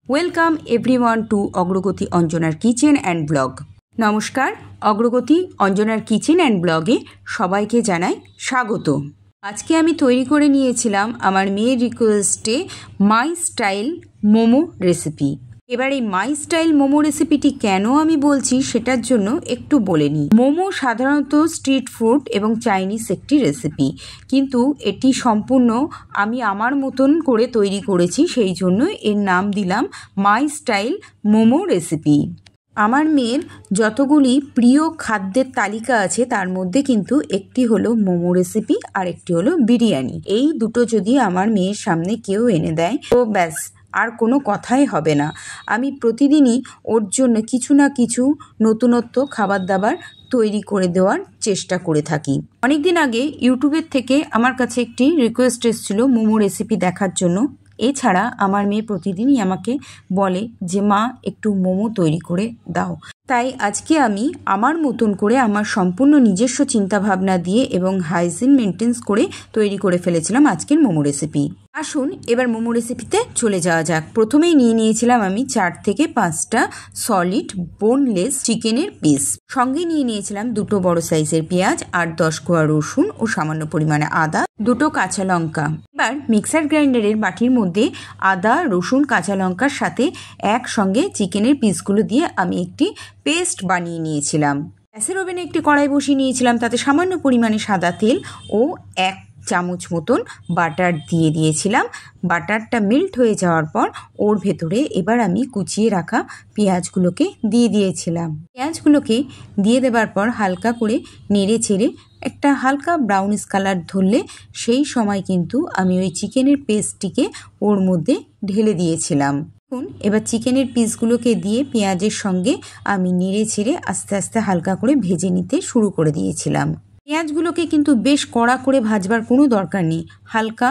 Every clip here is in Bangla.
ওয়েলকাম এভরিওয়ান টু অগ্রগতি অঞ্জনার কিচেন অ্যান্ড ব্লগ। নমস্কার, অগ্রগতি অঞ্জনার কিচেন অ্যান্ড ব্লগে সবাইকে জানাই স্বাগত। আজকে আমি তৈরি করে নিয়েছিলাম আমার মেয়ের রিকোয়েস্টে মাই স্টাইল মোমো রেসিপি। এবার এই মাই স্টাইল মোমো রেসিপিটি কেন আমি বলছি সেটার জন্য একটু বলে নিই। মোমো সাধারণত স্ট্রিট ফুড এবং চাইনিজ একটি রেসিপি, কিন্তু এটি সম্পূর্ণ আমি আমার মতন করে তৈরি করেছি, সেই জন্য এর নাম দিলাম মাই স্টাইল মোমো রেসিপি। আমার মেয়ের যতগুলি প্রিয় খাদ্যের তালিকা আছে তার মধ্যে কিন্তু একটি হলো মোমো রেসিপি আর একটি হলো বিরিয়ানি। এই দুটো যদি আমার মেয়ের সামনে কেউ এনে দেয় তো ব্যাস আর কোনো কথাই হবে না। আমি প্রতিদিনই ওর জন্য কিছু না কিছু নতুনত্ব খাবার দাবার তৈরি করে দেওয়ার চেষ্টা করে থাকি। অনেকদিন আগে ইউটিউবের থেকে আমার কাছে একটি রিকোয়েস্ট এসেছিল মোমো রেসিপি দেখার জন্য। এছাড়া আমার মেয়ে প্রতিদিনই আমাকে বলে যে মা একটু মোমো তৈরি করে দাও। তাই আজকে আমি আমার মতন করে আমার সম্পূর্ণ নিজস্ব চিন্তাভাবনা দিয়ে এবং হাইজিন মেনটেন্স করে তৈরি করে ফেলেছিলাম আজকের মোমো রেসিপি। আসুন এবার মোমো রেসিপিতে চলে যাওয়া যাক। প্রথমেই নিয়ে নিয়েছিলাম আমি 4 থেকে 5টা সলিড বোনলেস চিকেনের পিস, সঙ্গে নিয়ে নিয়েছিলাম 2টো বড় সাইজের পেঁয়াজ, 8-10 কোয়া রসুন ও সামান্য পরিমাণে আদা, 2টো কাঁচা লঙ্কা। এবার মিক্সার গ্রাইন্ডারের বাটির মধ্যে আদা, রসুন, কাঁচা লঙ্কার সাথে একসঙ্গে চিকেনের পিসগুলো দিয়ে আমি একটি পেস্ট বানিয়ে নিয়েছিলাম। গ্যাসের ওভেনে একটি কড়াই বসিয়ে নিয়েছিলাম, তাতে সামান্য পরিমাণে সাদা তেল ও 1 চামচ মতন বাটার দিয়ে দিয়েছিলাম। বাটারটা মেল্ট হয়ে যাওয়ার পর ওর ভেতরে এবার আমি কুচিয়ে রাখা পেঁয়াজগুলোকে দিয়ে দিয়েছিলাম। পেঁয়াজগুলোকে দিয়ে দেবার পর হালকা করে নেড়ে চেড়ে একটা হালকা ব্রাউনিশ কালার ধরলে সেই সময় কিন্তু আমি ওই চিকেনের পেস্টটিকে ওর মধ্যে ঢেলে দিয়েছিলাম। এবার চিকেনের পিসগুলোকে দিয়ে পেঁয়াজের সঙ্গে আমি নেড়ে ছেড়ে আস্তে আস্তে হালকা করে ভেজে নিতে শুরু করে দিয়েছিলাম। পেঁয়াজগুলোকে কিন্তু বেশ কড়া করে ভাজবার কোনো দরকার নেই, হালকা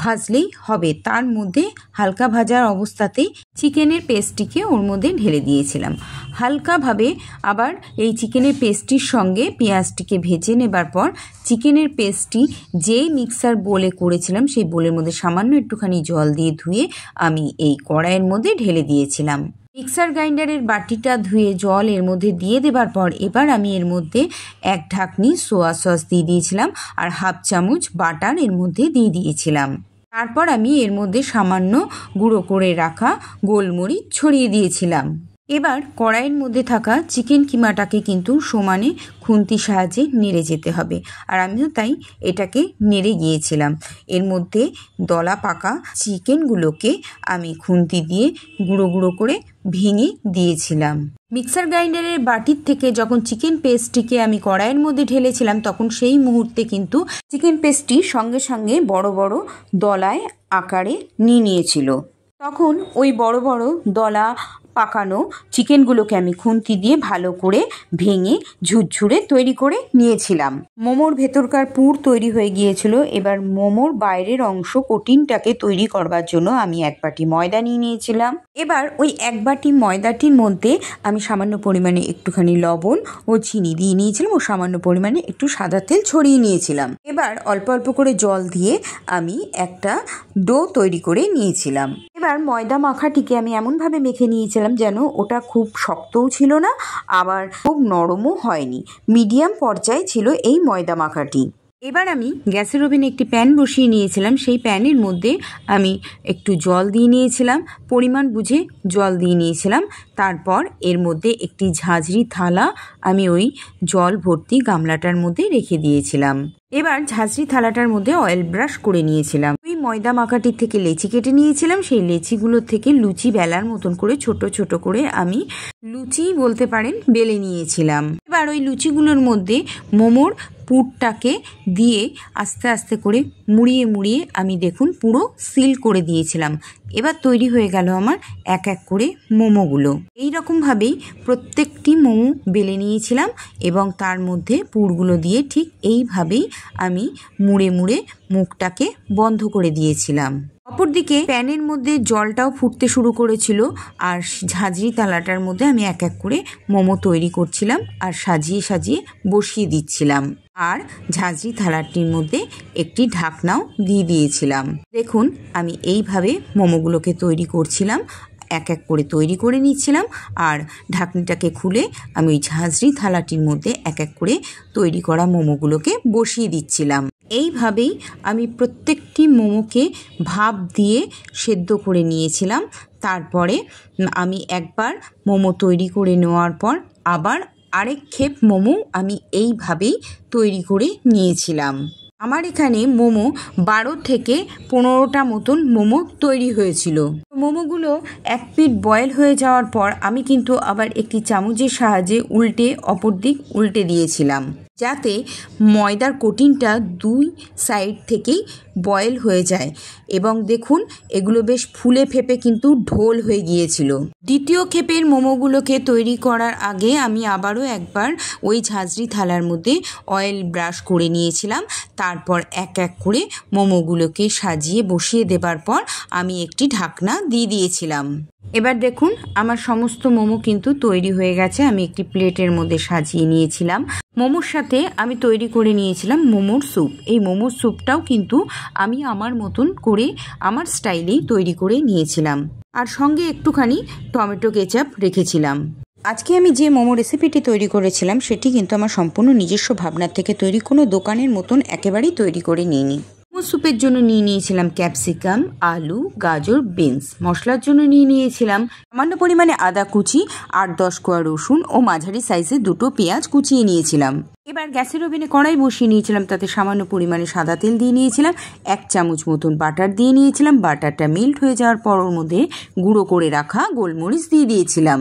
ভাজলেই হবে। তার মধ্যে হালকা ভাজার অবস্থাতেই চিকেনের পেস্টটিকে ওর মধ্যে ঢেলে দিয়েছিলাম। হালকাভাবে আবার এই চিকেনের পেস্টটির সঙ্গে পেঁয়াজটিকে ভেজে নেবার পর চিকেনের পেস্টটি যেই মিক্সার বোলে করেছিলাম সেই বোলের মধ্যে সামান্য একটুখানি জল দিয়ে ধুয়ে আমি এই কড়াইয়ের মধ্যে ঢেলে দিয়েছিলাম। মিক্সার গ্রাইন্ডারের বাটিটা ধুয়ে জল এর মধ্যে দিয়ে দেবার পর এবার আমি এর মধ্যে 1 ঢাকনি সোয়া সস দিয়ে দিয়েছিলাম আর 1/2 চামচ বাটার এর মধ্যে দিয়ে দিয়েছিলাম। তারপর আমি এর মধ্যে সামান্য গুঁড়ো করে রাখা গোলমরিচ ছড়িয়ে দিয়েছিলাম। এবার কড়াইয়ের মধ্যে থাকা চিকেন কিমাটাকে কিন্তু সমানে খুন্তির সাহায্যে নেড়ে যেতে হবে, আর আমিও তাই এটাকে নেড়ে গিয়েছিলাম। এর মধ্যে দলা পাকা চিকেনগুলোকে আমি খুন্তি দিয়ে গুঁড়ো গুঁড়ো করে ভেঙে দিয়েছিলাম। মিক্সার গ্রাইন্ডারের বাটির থেকে যখন চিকেন পেস্টটিকে আমি কড়াইয়ের মধ্যে ঢেলেছিলাম তখন সেই মুহূর্তে কিন্তু চিকেন পেস্টটি সঙ্গে সঙ্গে বড় বড় দলায় আকারে নিয়েছিল। তখন ওই বড় বড় দলা পাকানো চিকেনগুলোকে আমি খুন্তি দিয়ে ভালো করে ভেঙে ঝুরঝুরে তৈরি করে নিয়েছিলাম। মোমোর ভেতরকার পুর তৈরি হয়ে গিয়েছিল। এবার মোমোর বাইরের অংশ কোটিংটাকে তৈরি করবার জন্য আমি 1 বাটি ময়দা নিয়ে নিয়েছিলাম। এবার ওই 1 বাটি ময়দাটির মধ্যে আমি সামান্য পরিমাণে একটুখানি লবণ ও চিনি দিয়ে নিয়েছিলাম ও সামান্য পরিমাণে একটু সাদা তেল ছড়িয়ে নিয়েছিলাম। এবার অল্প অল্প করে জল দিয়ে আমি একটা ডো তৈরি করে নিয়েছিলাম। এবার ময়দা মাখাটিকে আমি এমনভাবে মেখে নিয়েছিলাম যেন ওটা খুব শক্তও ছিল না আবার খুব নরমও হয়নি, মিডিয়াম পর্যায়ে ছিল এই ময়দা মাখাটি। এবার আমি গ্যাসের ওভেনে একটি প্যান বসিয়ে নিয়েছিলাম। সেই প্যানের মধ্যে আমি একটু জল দিয়ে নিয়েছিলাম, পরিমাণ বুঝে জল দিয়ে নিয়েছিলাম। তারপর এর মধ্যে একটি ঝাঁঝরি থালা আমি ওই জল ভর্তি গামলাটার মধ্যে রেখে দিয়েছিলাম। এবার ঝাঁঝরি থালাটার মধ্যে অয়েল ব্রাশ করে নিয়েছিলাম। ওই ময়দা মাখাটির থেকে লেচি কেটে নিয়েছিলাম। সেই লেচিগুলোর থেকে লুচি বেলার মতন করে ছোট ছোট করে আমি লুচি বলতে পারেন বেলে নিয়েছিলাম। এবার ওই লুচিগুলোর মধ্যে মোমোর পুরটাকে দিয়ে আস্তে আস্তে করে মুড়িয়ে মুড়িয়ে আমি দেখুন পুরো সিল করে দিয়েছিলাম। এবার তৈরি হয়ে গেল আমার এক এক করে মোমোগুলো। এই রকমভাবেই প্রত্যেকটি মোমো বেলে নিয়েছিলাম এবং তার মধ্যে পুরগুলো দিয়ে ঠিক এইভাবেই আমি মুড়ে মুড়ে মুখটাকে বন্ধ করে দিয়েছিলাম। অপরদিকে প্যানের মধ্যে জলটাও ফুটতে শুরু করেছিল আর ঝাঁঝরি থালাটার মধ্যে আমি এক এক করে মোমো তৈরি করছিলাম আর সাজিয়ে সাজিয়ে বসিয়ে দিচ্ছিলাম। আর ঝাঁঝরি থালাটির মধ্যে একটি ঢাকনাও দিয়ে দিয়েছিলাম। দেখুন আমি এইভাবে মোমোগুলোকে তৈরি করছিলাম এক এক করে তৈরি করে নিচ্ছিলাম, আর ঢাকনিটাকে খুলে আমি ওই ঝাঁঝরি থালাটির মধ্যে এক এক করে তৈরি করা মোমোগুলোকে বসিয়ে দিচ্ছিলাম। এইভাবেই আমি প্রত্যেকটি মোমোকে ভাপ দিয়ে সেদ্ধ করে নিয়েছিলাম। তারপরে আমি একবার মোমো তৈরি করে নেওয়ার পর আবার আরেক খেপ মোমো আমি এইভাবেই তৈরি করে নিয়েছিলাম। আমার এখানে মোমো 12 থেকে 15টা মতন মোমো তৈরি হয়েছিল। মোমোগুলো এক পিঠ বয়েল হয়ে যাওয়ার পর আমি কিন্তু আবার একটি চামচের সাহায্যে উল্টে অপর দিক উল্টে দিয়েছিলাম, যাতে ময়দার কোটিংটা দুই সাইড থেকেই বয়েল হয়ে যায়। এবং দেখুন এগুলো বেশ ফুলে ফেপে কিন্তু ঢোল হয়ে গিয়েছিল। দ্বিতীয় ক্ষেপের মোমোগুলোকে তৈরি করার আগে আমি আবারও একবার ওই ঝাঁঝরি থালার মধ্যে অয়েল ব্রাশ করে নিয়েছিলাম। তারপর এক এক করে মোমোগুলোকে সাজিয়ে বসিয়ে দেবার পর আমি একটি ঢাকনা দিয়ে দিয়েছিলাম। এবার দেখুন আমার সমস্ত মোমো কিন্তু তৈরি হয়ে গেছে। আমি একটি প্লেটের মধ্যে সাজিয়ে নিয়েছিলাম। মোমোর সাথে আমি তৈরি করে নিয়েছিলাম মোমোর স্যুপ। এই মোমোর স্যুপটাও কিন্তু আমি আমার মতন করে আমার স্টাইলেই তৈরি করে নিয়েছিলাম, আর সঙ্গে একটুখানি টমেটো কেচাপ রেখেছিলাম। আজকে আমি যে মোমো রেসিপিটি তৈরি করেছিলাম সেটি কিন্তু আমার সম্পূর্ণ নিজস্ব ভাবনার থেকে তৈরি, কোনো দোকানের মতন একেবারেই তৈরি করে নিইনি। মোমো স্যুপের জন্য নিয়ে নিয়েছিলাম ক্যাপসিকাম, আলু, গাজর, বিনস। মশলার জন্য নিয়ে নিয়েছিলাম সামান্য পরিমাণে আদা কুচি, 8-10 কোয়া রসুন ও মাঝারি সাইজের 2টো পেঁয়াজ কুচিয়ে নিয়েছিলাম। এবার গ্যাসের ওভেনে কড়াই বসিয়ে নিয়েছিলাম, তাতে সামান্য পরিমাণে সাদা তেল দিয়ে নিয়েছিলাম, 1 চামচ মতন বাটার দিয়ে নিয়েছিলাম। বাটারটা মেল্ট হয়ে যাওয়ার পর ওর মধ্যে গুঁড়ো করে রাখা গোলমরিচ দিয়ে দিয়েছিলাম।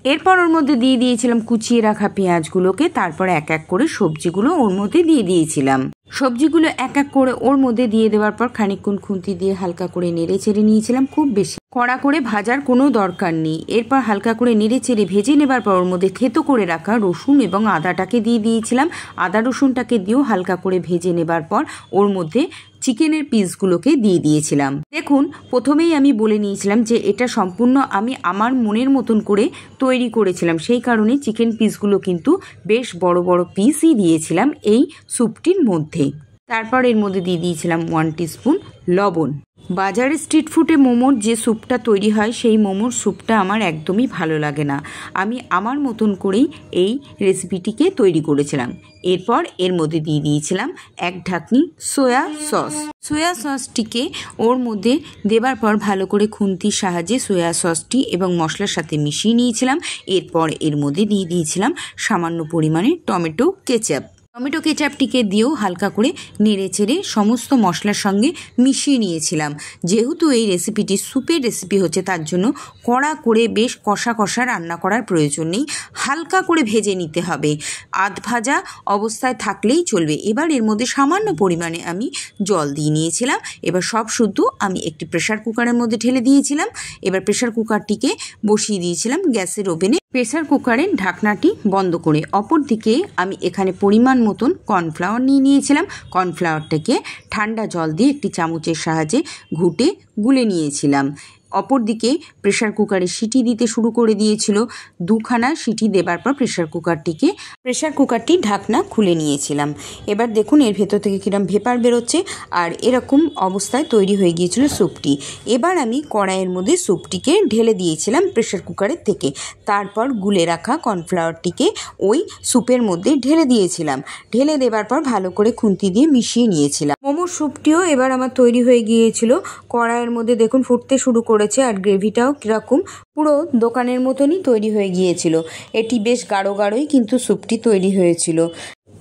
এরপর ওর মধ্যে দিয়ে দিয়েছিলাম কুচিয়ে রাখা পেঁয়াজগুলোকে। তারপর এক এক করে সবজিগুলো ওর মধ্যে দিয়ে দিয়েছিলাম। সবজিগুলো এক এক করে ওর মধ্যে দিয়ে দেওয়ার পর খানিকক্ষণ খুন্তি দিয়ে হালকা করে নেড়ে চেড়ে নিয়েছিলাম। খুব বেশি কড়া করে ভাজার কোনো দরকার নেই। এরপর হালকা করে নেড়ে চেড়ে ভেজে নেবার পর ওর মধ্যে থেতো করে রাখা রসুন এবং আদাটাকে দিয়ে দিয়েছিলাম। আদা রসুনটাকে দিয়েও হালকা করে ভেজে নেবার পর ওর মধ্যে চিকেনের পিসগুলোকে দিয়ে দিয়েছিলাম। দেখুন প্রথমেই আমি বলে নিয়েছিলাম যে এটা সম্পূর্ণ আমি আমার মনের মতন করে তৈরি করেছিলাম, সেই কারণে চিকেন পিসগুলো কিন্তু বেশ বড় বড় পিসই দিয়েছিলাম এই স্যুপটির মধ্যে। তারপর এর মধ্যে দিয়ে দিয়েছিলাম 1 টিস্পুন লবণ। বাজারে স্ট্রিট ফুডে মোমোর যে স্যুপটা তৈরি হয় সেই মোমোর স্যুপটা আমার একদমই ভালো লাগে না। আমি আমার মতন করেই এই রেসিপিটিকে তৈরি করেছিলাম। এরপর এর মধ্যে দিয়ে দিয়েছিলাম 1 ঢাকনি সয়া সস। সয়া সসটিকে ওর মধ্যে দেবার পর ভালো করে খুন্তির সাহায্যে সয়া সসটি এবং মশলার সাথে মিশিয়ে নিয়েছিলাম। এরপর এর মধ্যে দিয়ে দিয়েছিলাম সামান্য পরিমাণে টমেটো কেচাপ। টমেটো কেচাপটিকে দিয়েও হালকা করে নেড়ে চেড়ে সমস্ত মশলার সঙ্গে মিশিয়ে নিয়েছিলাম। যেহেতু এই রেসিপিটি স্যুপের রেসিপি হচ্ছে, তার জন্য কড়া করে বেশ কষা কষা রান্না করার প্রয়োজন নেই, হালকা করে ভেজে নিতে হবে। আধ ভাজা অবস্থায় থাকলেই চলবে। এবার এর মধ্যে সামান্য পরিমাণে আমি জল দিয়ে নিয়েছিলাম। এবার সব শুদ্ধ আমি একটি প্রেসার কুকারের মধ্যে ঢেলে দিয়েছিলাম। এবার প্রেসার কুকারটিকে বসিয়ে দিয়েছিলাম গ্যাসের ওভেনে। প্রেসার কুকারের ঢাকনাটি বন্ধ করে অপর দিকে আমি এখানে পরিমাণ মতন কর্নফ্লাওয়ার নিয়ে নিয়েছিলাম। কর্নফ্লাওয়ারটাকে ঠান্ডা জল দিয়ে একটি চামচের সাহায্যে ঘুটে গুলে নিয়েছিলাম। অপরদিকে প্রেসার কুকারে সিটি দিতে শুরু করে দিয়েছিল। 2খানা সিটি দেবার পর প্রেসার কুকারটির ঢাকনা খুলে নিয়েছিলাম। এবার দেখুন এর ভেতর থেকে কিরম ভেপার বেরোচ্ছে, আর এরকম অবস্থায় তৈরি হয়ে গিয়েছিল স্যুপটি। এবার আমি কড়াইয়ের মধ্যে স্যুপটিকে ঢেলে দিয়েছিলাম প্রেসার কুকারের থেকে। তারপর গুলে রাখা কর্নফ্লাওয়ারটিকে ওই স্যুপের মধ্যে ঢেলে দিয়েছিলাম। ঢেলে দেবার পর ভালো করে খুন্তি দিয়ে মিশিয়ে নিয়েছিলাম। মোমোর স্যুপটিও এবার আমার তৈরি হয়ে গিয়েছিল। কড়াইয়ের মধ্যে দেখুন ফুটতে শুরু করেছে, আর গ্রেভিটাও কীরকম পুরো দোকানের মতনই তৈরি হয়ে গিয়েছিল। এটি বেশ গাঢ় গাঢ়ই কিন্তু স্যুপটি তৈরি হয়েছিল।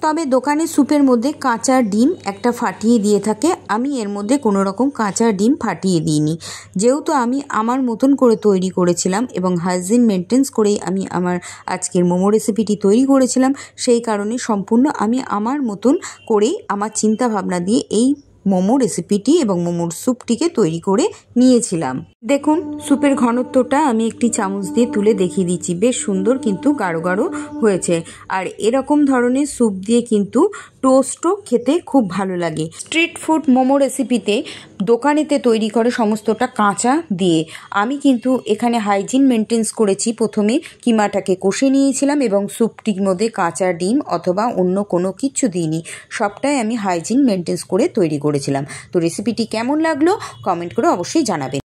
তবে দোকানের স্যুপের মধ্যে কাঁচা ডিম একটা ফাটিয়ে দিয়ে থাকে, আমি এর মধ্যে কোনো রকম কাঁচা ডিম ফাটিয়ে দিইনি। যেহেতু আমি আমার মতন করে তৈরি করেছিলাম এবং হাইজিন মেনটেন্স করেই আমি আমার আজকের মোমো রেসিপিটি তৈরি করেছিলাম, সেই কারণে সম্পূর্ণ আমি আমার মতন করেই আমার চিন্তা ভাবনা দিয়ে এই মোমো রেসিপিটি এবং মোমোর স্যুপটিকে তৈরি করে নিয়েছিলাম। দেখুন স্যুপের ঘনত্বটা আমি একটি চামচ দিয়ে তুলে দেখিয়ে দিচ্ছি। বেশ সুন্দর কিন্তু গাঢ় গাঢ় হয়েছে। আর এরকম ধরনের স্যুপ দিয়ে কিন্তু টোস্টও খেতে খুব ভালো লাগে। স্ট্রিট ফুড মোমো রেসিপিতে দোকানেতে তৈরি করে সমস্তটা কাঁচা দিয়ে, আমি কিন্তু এখানে হাইজিন মেনটেন্স করেছি। প্রথমে কিমাটাকে কষে নিয়েছিলাম এবং স্যুপটির মধ্যে কাঁচা ডিম অথবা অন্য কোনো কিছু দিইনি, সবটাই আমি হাইজিন মেনটেন্স করে তৈরি করেছিলাম। তো রেসিপিটি কেমন লাগলো কমেন্ট করে অবশ্যই জানাবেন।